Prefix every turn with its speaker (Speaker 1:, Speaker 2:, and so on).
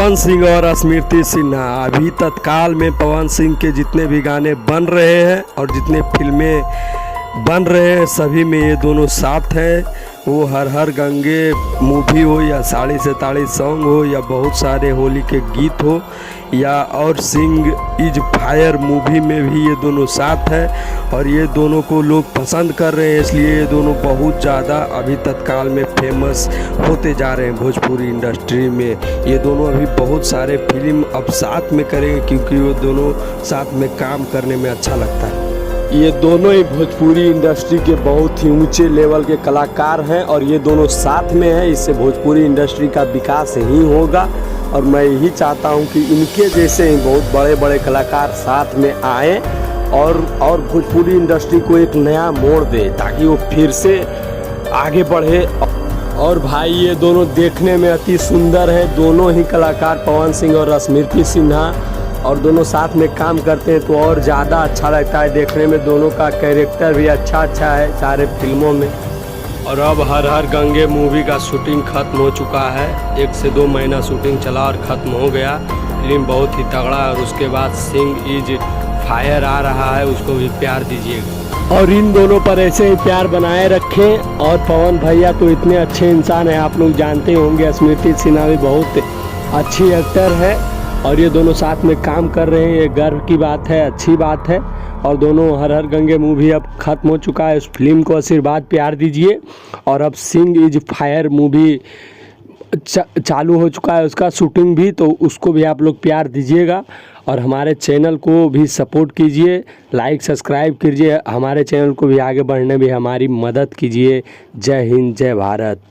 Speaker 1: पवन सिंह और स्मृति सिन्हा। अभी तत्काल में पवन सिंह के जितने भी गाने बन रहे हैं और जितने फिल्में बन रहे हैं सभी में ये दोनों साथ हैं। वो हर हर गंगे मूवी हो या साड़ी से ताड़ी सॉन्ग हो या बहुत सारे होली के गीत हो या और सिंह इज फायर मूवी में भी ये दोनों साथ हैं और ये दोनों को लोग पसंद कर रहे हैं, इसलिए ये दोनों बहुत ज़्यादा अभी तत्काल में फेमस होते जा रहे हैं भोजपुरी इंडस्ट्री में। ये दोनों अभी बहुत सारे फिल्म अब साथ में करेंगे क्योंकि वो दोनों साथ में काम करने में अच्छा लगता है। ये दोनों ही भोजपुरी इंडस्ट्री के बहुत ही ऊंचे लेवल के कलाकार हैं और ये दोनों साथ में हैं, इससे भोजपुरी इंडस्ट्री का विकास ही होगा। और मैं यही चाहता हूं कि इनके जैसे ही बहुत बड़े बड़े कलाकार साथ में आएँ और भोजपुरी इंडस्ट्री को एक नया मोड़ दे ताकि वो फिर से आगे बढ़े। और भाई ये दोनों देखने में अति सुंदर है, दोनों ही कलाकार पवन सिंह और स्मृति सिन्हा, और दोनों साथ में काम करते हैं तो और ज़्यादा अच्छा लगता है देखने में। दोनों का कैरेक्टर भी अच्छा है सारे फिल्मों में। और अब हर हर गंगे मूवी का शूटिंग खत्म हो चुका है, 1 से 2 महीना शूटिंग चला और ख़त्म हो गया। फिल्म बहुत ही तगड़ा है और उसके बाद सिंह इज फायर आ रहा है, उसको भी प्यार दीजिएगा और इन दोनों पर ऐसे ही प्यार बनाए रखें। और पवन भैया तो इतने अच्छे इंसान हैं, आप लोग जानते होंगे। स्मृति सिन्हा भी बहुत अच्छी एक्टर है और ये दोनों साथ में काम कर रहे हैं, ये गर्व की बात है, अच्छी बात है। और दोनों हर हर गंगे मूवी अब ख़त्म हो चुका है, उस फिल्म को आशीर्वाद प्यार दीजिए। और अब सिंह इज फायर मूवी चालू हो चुका है, उसका शूटिंग भी, तो उसको भी आप लोग प्यार दीजिएगा और हमारे चैनल को भी सपोर्ट कीजिए, लाइक सब्सक्राइब कीजिए, हमारे चैनल को भी आगे बढ़ने में हमारी मदद कीजिए। जय हिंद, जय भारत।